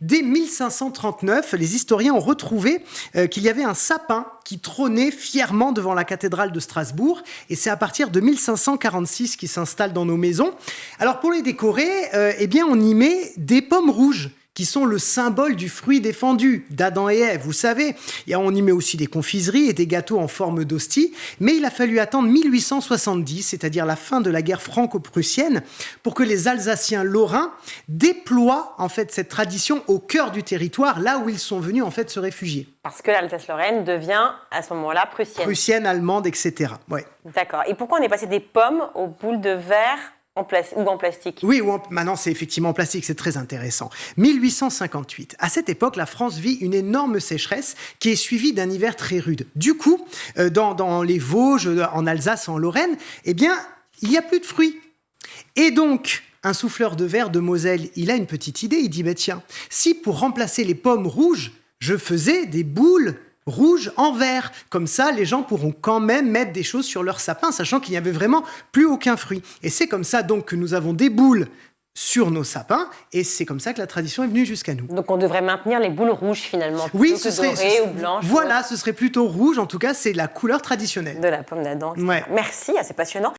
Dès 1539, les historiens ont retrouvé qu'il y avait un sapin qui trônait fièrement devant la cathédrale de Strasbourg. Et c'est à partir de 1546 qu'il s'installe dans nos maisons. Alors pour les décorer, on y met des pommes rouges, qui sont le symbole du fruit défendu d'Adam et Ève, vous savez. Et on y met aussi des confiseries et des gâteaux en forme d'hostie. Mais il a fallu attendre 1870, c'est-à-dire la fin de la guerre franco-prussienne, pour que les Alsaciens lorrains déploient en fait cette tradition au cœur du territoire, là où ils sont venus en fait se réfugier. Parce que l'Alsace-Lorraine devient à ce moment-là prussienne. Prussienne, allemande, etc. Ouais. D'accord. Et pourquoi on est passé des pommes aux boules de verre ou en plastique? Oui, maintenant c'est effectivement en plastique, c'est très intéressant. 1858. À cette époque, la France vit une énorme sécheresse qui est suivie d'un hiver très rude. Du coup, dans les Vosges, en Alsace, en Lorraine, il n'y a plus de fruits. Et donc, un souffleur de verre de Moselle, il a une petite idée, il dit, tiens, si pour remplacer les pommes rouges, je faisais des boules rouge en vert. Comme ça, les gens pourront quand même mettre des choses sur leur sapin, sachant qu'il n'y avait vraiment plus aucun fruit. Et c'est comme ça donc que nous avons des boules sur nos sapins, et c'est comme ça que la tradition est venue jusqu'à nous. Donc on devrait maintenir les boules rouges finalement, oui, plutôt que dorées ou blanches. Voilà, ce serait plutôt rouge, en tout cas c'est la couleur traditionnelle. De la pomme d'Adam. Ouais. Merci, c'est passionnant.